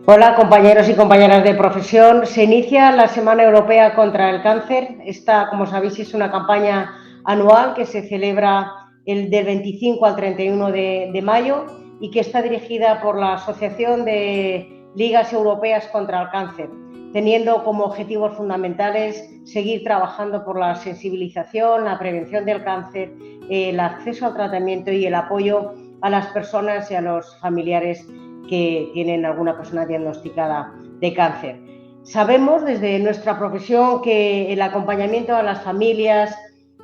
Hola, compañeros y compañeras de profesión. Se inicia la Semana Europea contra el Cáncer. Esta, como sabéis, es una campaña anual que se celebra del 25 al 31 de mayo y que está dirigida por la Asociación de Ligas Europeas contra el Cáncer, teniendo como objetivos fundamentales seguir trabajando por la sensibilización, la prevención del cáncer, el acceso al tratamiento y el apoyo a las personas y a los familiares que tienen alguna persona diagnosticada de cáncer. Sabemos desde nuestra profesión que el acompañamiento a las familias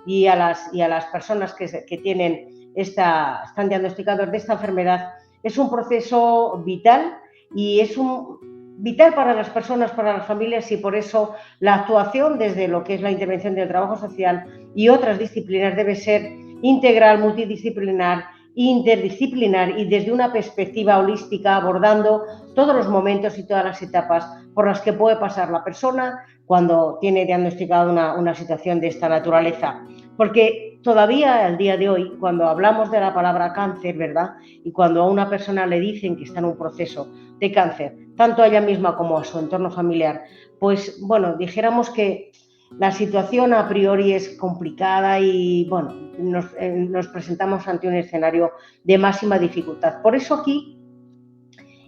y a las personas que tienen están diagnosticados de esta enfermedad es un proceso vital y es vital para las personas, para las familias, y por eso la actuación desde lo que es la intervención del trabajo social y otras disciplinas debe ser integral, multidisciplinar, interdisciplinar y desde una perspectiva holística, abordando todos los momentos y todas las etapas por las que puede pasar la persona cuando tiene diagnosticada una situación de esta naturaleza. Porque todavía al día de hoy, cuando hablamos de la palabra cáncer, ¿verdad? Y cuando a una persona le dicen que está en un proceso de cáncer, tanto a ella misma como a su entorno familiar, pues bueno, dijéramos que la situación a priori es complicada y bueno, nos presentamos ante un escenario de máxima dificultad. Por eso aquí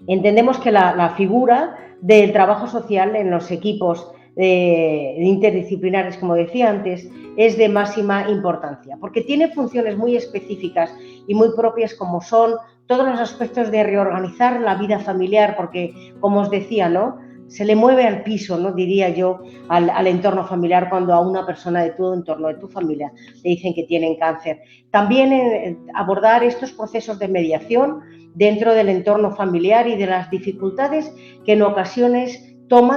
entendemos que la figura del trabajo social en los equipos interdisciplinares, como decía antes, es de máxima importancia, porque tiene funciones muy específicas y muy propias, como son todos los aspectos de reorganizar la vida familiar, porque, como os decía, ¿no?, se le mueve al piso, ¿no?, diría yo, al entorno familiar cuando a una persona de tu entorno, de tu familia, le dicen que tienen cáncer. También abordar estos procesos de mediación dentro del entorno familiar y de las dificultades que en ocasiones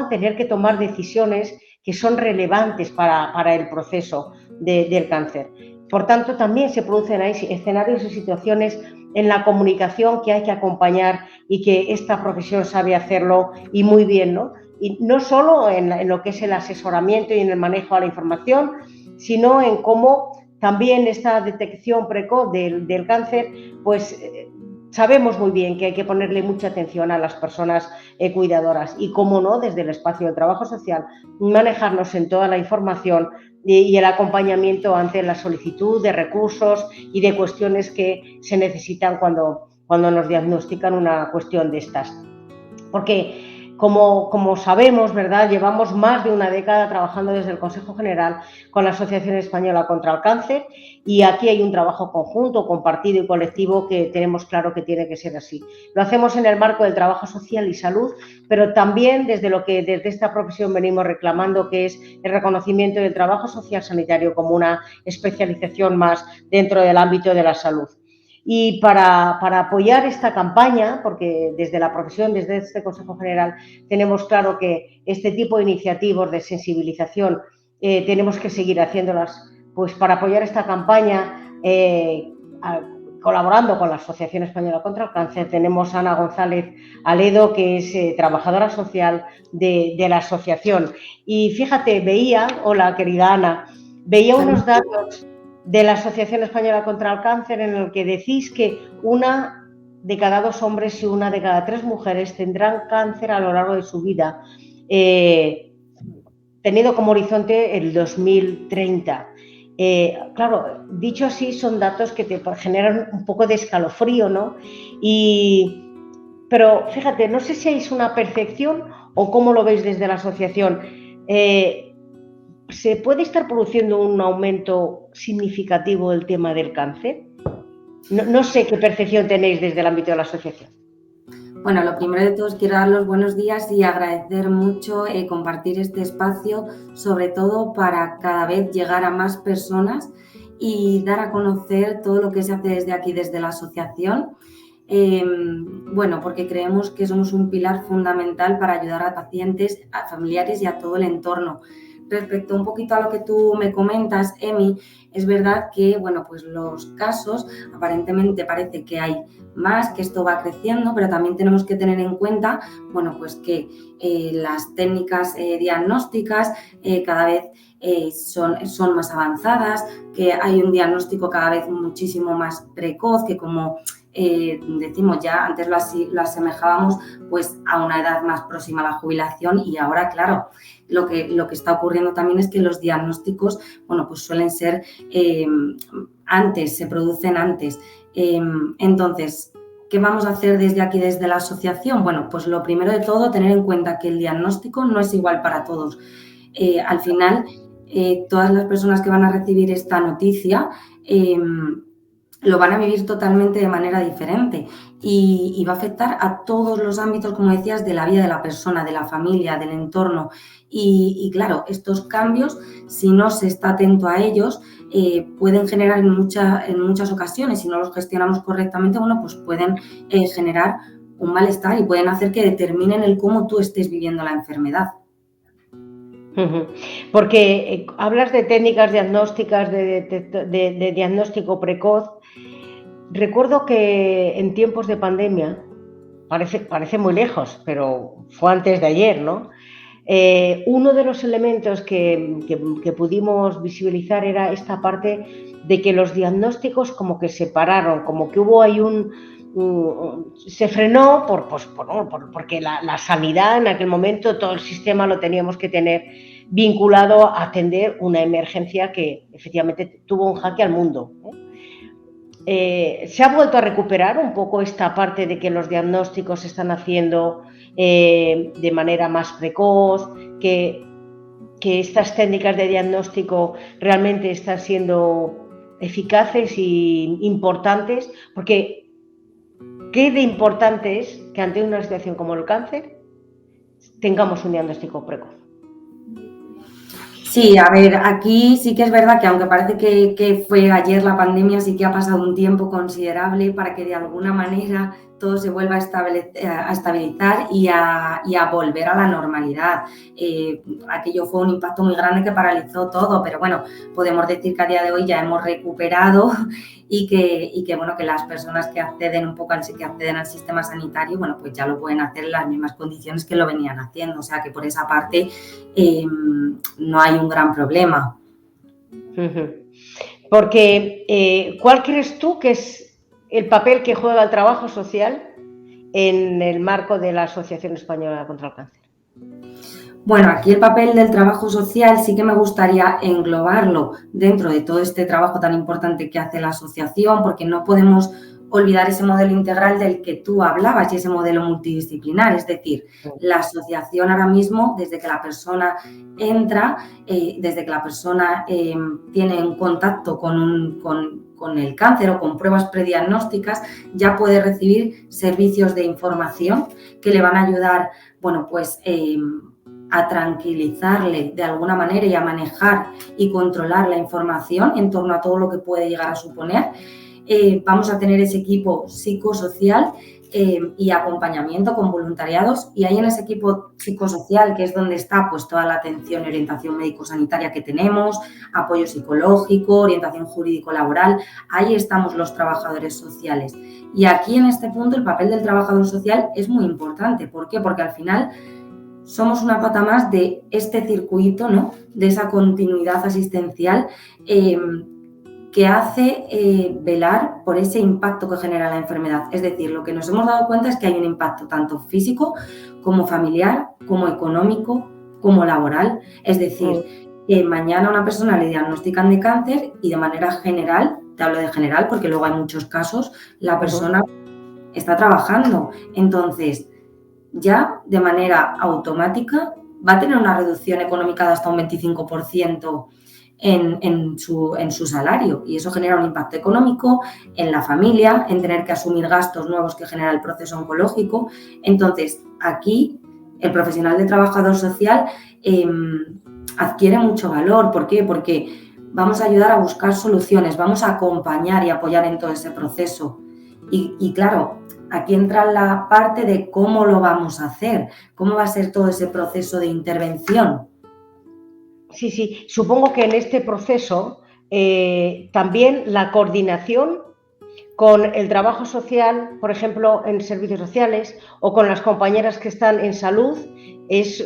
tener que tomar decisiones que son relevantes para el proceso del cáncer. Por tanto, también se producen ahí escenarios y situaciones en la comunicación que hay que acompañar y que esta profesión sabe hacerlo y muy bien, ¿no? Y no solo en lo que es el asesoramiento y en el manejo de la información, sino en cómo también esta detección precoz del cáncer, pues sabemos muy bien que hay que ponerle mucha atención a las personas cuidadoras y, cómo no, desde el espacio del trabajo social, manejarnos en toda la información y el acompañamiento ante la solicitud de recursos y de cuestiones que se necesitan cuando nos diagnostican una cuestión de estas. Porque, como sabemos, ¿verdad?, llevamos más de una década trabajando desde el Consejo General con la Asociación Española contra el Cáncer, y aquí hay un trabajo conjunto, compartido y colectivo que tenemos claro que tiene que ser así. Lo hacemos en el marco del trabajo social y salud, pero también desde lo que desde esta profesión venimos reclamando, que es el reconocimiento del trabajo social sanitario como una especialización más dentro del ámbito de la salud. Y para apoyar esta campaña, porque desde la profesión, desde este Consejo General, tenemos claro que este tipo de iniciativas de sensibilización tenemos que seguir haciéndolas, pues para apoyar esta campaña, colaborando con la Asociación Española contra el Cáncer, tenemos a Ana González Aledo, que es trabajadora social de la asociación. Y fíjate, hola querida Ana, veía unos datos de la Asociación Española contra el Cáncer en el que decís que 1 de cada 2 hombres y 1 de cada 3 mujeres tendrán cáncer a lo largo de su vida, tenido como horizonte el 2030. Claro, dicho así, son datos que te generan un poco de escalofrío, ¿no? Pero fíjate, no sé si hay una percepción o cómo lo veis desde la asociación. ¿Se puede estar produciendo un aumento significativo del tema del cáncer? No sé qué percepción tenéis desde el ámbito de la asociación. Bueno, lo primero de todo quiero dar los buenos días y agradecer mucho compartir este espacio, sobre todo para cada vez llegar a más personas y dar a conocer todo lo que se hace desde aquí, desde la asociación. Bueno, porque creemos que somos un pilar fundamental para ayudar a pacientes, a familiares y a todo el entorno. Respecto un poquito a lo que tú me comentas, Emi, es verdad que, bueno, pues los casos, aparentemente parece que hay más, que esto va creciendo, pero también tenemos que tener en cuenta, bueno, pues que las técnicas diagnósticas cada vez son más avanzadas, que hay un diagnóstico cada vez muchísimo más precoz, que como decimos ya, antes lo asemejábamos pues a una edad más próxima a la jubilación, y ahora, claro, lo que está ocurriendo también es que los diagnósticos, bueno, pues suelen ser antes, se producen antes. Entonces, ¿qué vamos a hacer desde aquí, desde la asociación? Bueno, pues lo primero de todo, tener en cuenta que el diagnóstico no es igual para todos. Al final, todas las personas que van a recibir esta noticia lo van a vivir totalmente de manera diferente y va a afectar a todos los ámbitos, como decías, de la vida de la persona, de la familia, del entorno. Y claro, estos cambios, si no se está atento a ellos, pueden generar en muchas ocasiones, si no los gestionamos correctamente, bueno, pues pueden generar un malestar y pueden hacer que determinen el cómo tú estés viviendo la enfermedad. Porque hablas de técnicas diagnósticas, de diagnóstico precoz. Recuerdo que en tiempos de pandemia, parece muy lejos, pero fue antes de ayer, ¿no? Uno de los elementos que pudimos visibilizar era esta parte de que los diagnósticos como que se pararon, como que hubo ahí se frenó porque la sanidad en aquel momento, todo el sistema lo teníamos que tener vinculado a atender una emergencia que efectivamente tuvo un jaque al mundo. ¿Se ha vuelto a recuperar un poco esta parte de que los diagnósticos se están haciendo de manera más precoz, que estas técnicas de diagnóstico realmente están siendo eficaces e importantes? Porque ¿qué de importante es que ante una situación como el cáncer tengamos un diagnóstico precoz? Sí, a ver, aquí sí que es verdad que aunque parece que fue ayer la pandemia, sí que ha pasado un tiempo considerable para que de alguna manera todo se vuelva a estabilizar y a volver a la normalidad. Aquello fue un impacto muy grande que paralizó todo, pero bueno, podemos decir que a día de hoy ya hemos recuperado y que bueno, que las personas que acceden al sistema sanitario, bueno, pues ya lo pueden hacer en las mismas condiciones que lo venían haciendo. O sea que por esa parte no hay un gran problema. Porque, ¿cuál crees tú que es el papel que juega el trabajo social en el marco de la Asociación Española contra el Cáncer? Bueno, aquí el papel del trabajo social sí que me gustaría englobarlo dentro de todo este trabajo tan importante que hace la asociación, porque no podemos olvidar ese modelo integral del que tú hablabas y ese modelo multidisciplinar. Es decir, la asociación ahora mismo, desde que la persona entra, desde que la persona tiene un contacto con el cáncer o con pruebas prediagnósticas, ya puede recibir servicios de información que le van a ayudar, bueno, pues a tranquilizarle de alguna manera y a manejar y controlar la información en torno a todo lo que puede llegar a suponer. Vamos a tener ese equipo psicosocial y acompañamiento con voluntariados, y ahí en ese equipo psicosocial, que es donde está pues toda la atención y orientación médico-sanitaria que tenemos, apoyo psicológico, orientación jurídico-laboral, ahí estamos los trabajadores sociales. Y aquí en este punto el papel del trabajador social es muy importante. ¿Por qué? Porque al final somos una pata más de este circuito, ¿no? De esa continuidad asistencial que hace velar por ese impacto que genera la enfermedad. Es decir, lo que nos hemos dado cuenta es que hay un impacto tanto físico como familiar, como económico, como laboral. Es decir, que mañana a una persona le diagnostican de cáncer y de manera general, te hablo de general porque luego hay muchos casos, la persona está trabajando. Entonces, ya de manera automática va a tener una reducción económica de hasta un 25% en su salario, y eso genera un impacto económico en la familia, en tener que asumir gastos nuevos que genera el proceso oncológico. Entonces, aquí el profesional de trabajador social adquiere mucho valor. ¿Por qué? Porque vamos a ayudar a buscar soluciones, vamos a acompañar y apoyar en todo ese proceso. Y claro, aquí entra la parte de cómo lo vamos a hacer, cómo va a ser todo ese proceso de intervención. Sí, supongo que en este proceso también la coordinación con el trabajo social, por ejemplo, en servicios sociales, o con las compañeras que están en salud, es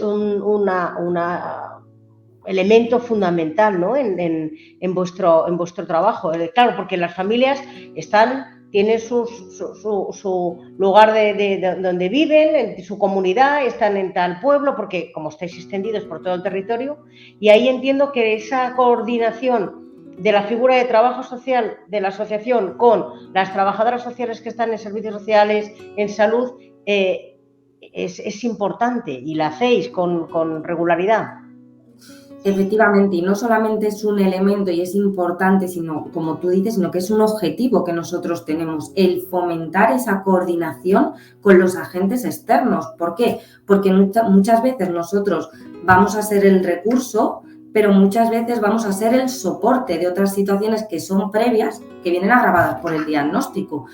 elemento fundamental, ¿no? en vuestro trabajo. Claro, porque las familias tienen su lugar donde viven, en su comunidad, están en tal pueblo, porque como estáis extendidos por todo el territorio, y ahí entiendo que esa coordinación de la figura de trabajo social de la asociación con las trabajadoras sociales que están en servicios sociales, en salud, es importante, y la hacéis con regularidad. Efectivamente, y no solamente es un elemento y es importante, sino, como tú dices, sino que es un objetivo que nosotros tenemos, el fomentar esa coordinación con los agentes externos. ¿Por qué? Porque muchas veces nosotros vamos a ser el recurso, pero muchas veces vamos a ser el soporte de otras situaciones que son previas, que vienen agravadas por el diagnóstico.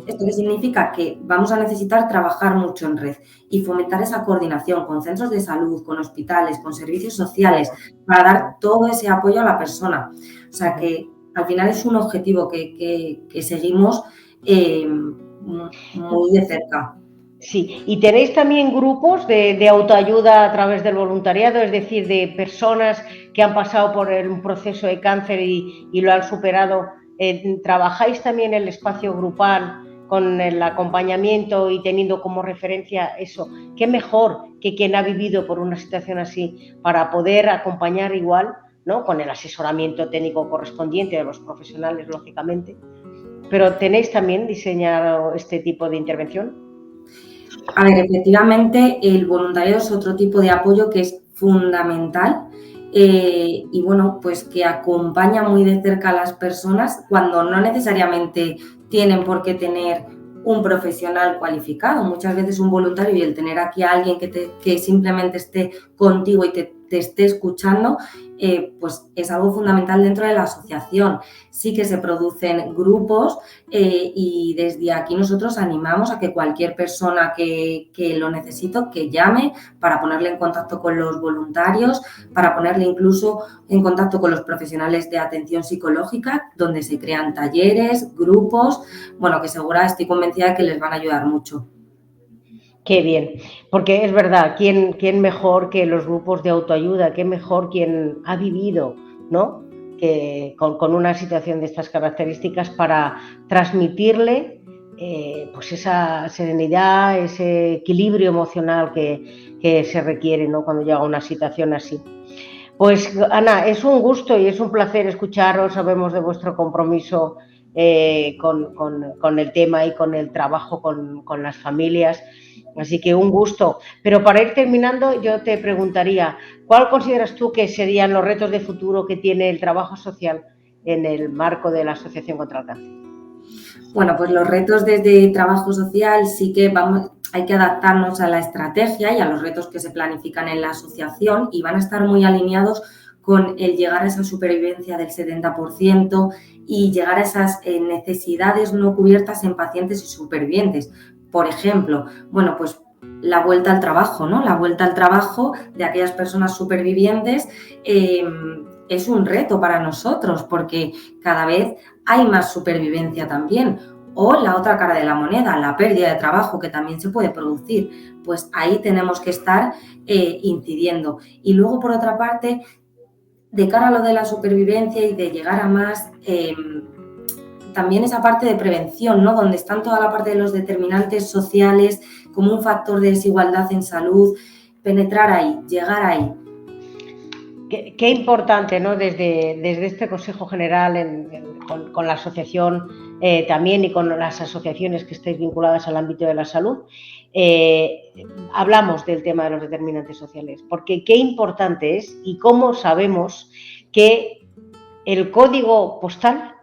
Esto que significa que vamos a necesitar trabajar mucho en red y fomentar esa coordinación con centros de salud, con hospitales, con servicios sociales, para dar todo ese apoyo a la persona. O sea que al final es un objetivo que seguimos muy de cerca. Sí, y tenéis también grupos de autoayuda a través del voluntariado, es decir, de personas que han pasado por un proceso de cáncer y lo han superado. ¿Trabajáis también el espacio grupal con el acompañamiento y teniendo como referencia eso? ¿Qué mejor que quien ha vivido por una situación así para poder acompañar igual, ¿no? Con el asesoramiento técnico correspondiente de los profesionales, lógicamente? ¿Pero tenéis también diseñado este tipo de intervención? A ver, efectivamente, el voluntariado es otro tipo de apoyo que es fundamental y bueno, pues que acompaña muy de cerca a las personas cuando no necesariamente tienen por qué tener un profesional cualificado. Muchas veces un voluntario y el tener aquí a alguien que simplemente esté contigo y te esté escuchando, pues es algo fundamental dentro de la asociación. Sí que se producen grupos y desde aquí nosotros animamos a que cualquier persona que lo necesite, que llame para ponerle en contacto con los voluntarios, para ponerle incluso en contacto con los profesionales de atención psicológica, donde se crean talleres, grupos, bueno, que estoy convencida de que les van a ayudar mucho. Qué bien, porque es verdad, ¿quién mejor que los grupos de autoayuda? ¿Quién mejor quien ha vivido, ¿no? Con una situación de estas características para transmitirle pues esa serenidad, ese equilibrio emocional que se requiere, ¿no? Cuando llega una situación así. Pues Ana, es un gusto y es un placer escucharos, sabemos de vuestro compromiso con el tema y con el trabajo con las familias. Así que un gusto. Pero para ir terminando, yo te preguntaría, ¿cuál consideras tú que serían los retos de futuro que tiene el trabajo social en el marco de la Asociación contra el Cáncer? Bueno, pues los retos desde trabajo social sí que hay que adaptarnos a la estrategia y a los retos que se planifican en la asociación y van a estar muy alineados con el llegar a esa supervivencia del 70% y llegar a esas necesidades no cubiertas en pacientes y supervivientes. Por ejemplo, bueno, pues la vuelta al trabajo, ¿no? La vuelta al trabajo de aquellas personas supervivientes es un reto para nosotros porque cada vez hay más supervivencia también. O la otra cara de la moneda, la pérdida de trabajo que también se puede producir. Pues ahí tenemos que estar incidiendo. Y luego, por otra parte, de cara a lo de la supervivencia y de llegar a más, también esa parte de prevención, ¿no? Donde están toda la parte de los determinantes sociales como un factor de desigualdad en salud, penetrar ahí, llegar ahí. Qué importante, ¿no? Desde este Consejo General, con la asociación también y con las asociaciones que estáis vinculadas al ámbito de la salud, hablamos del tema de los determinantes sociales, porque qué importante es y cómo sabemos que el código postal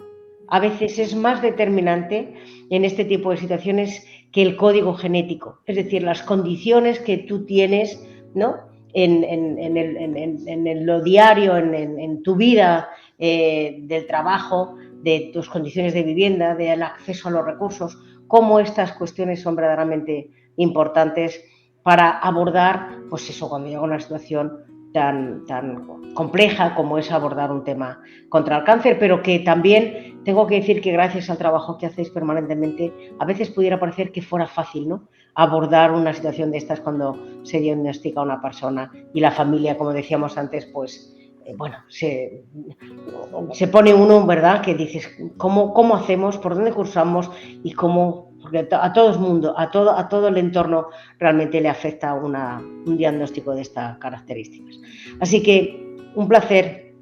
a veces es más determinante en este tipo de situaciones que el código genético, es decir, las condiciones que tú tienes, ¿no? En lo diario, en tu vida del trabajo, de tus condiciones de vivienda, del acceso a los recursos, cómo estas cuestiones son verdaderamente importantes para abordar, pues eso, cuando llega una situación tan compleja como es abordar un tema contra el cáncer, pero que también tengo que decir que gracias al trabajo que hacéis permanentemente, a veces pudiera parecer que fuera fácil, ¿no? Abordar una situación de estas cuando se diagnostica a una persona y la familia, como decíamos antes, pues bueno, se pone uno, ¿verdad? Que dices, ¿cómo hacemos? ¿Por dónde cursamos? Y cómo, porque a todo el mundo, a todo el entorno realmente le afecta un diagnóstico de estas características. Así que un placer,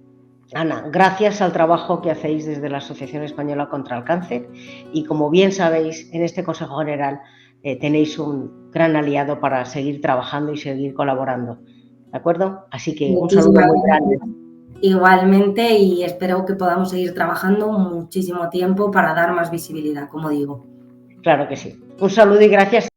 Ana, gracias al trabajo que hacéis desde la Asociación Española contra el Cáncer, y como bien sabéis, en este Consejo General tenéis un gran aliado para seguir trabajando y seguir colaborando, ¿de acuerdo? Así que un saludo muy grande. Igualmente, y espero que podamos seguir trabajando muchísimo tiempo para dar más visibilidad, como digo. Claro que sí. Un saludo y gracias.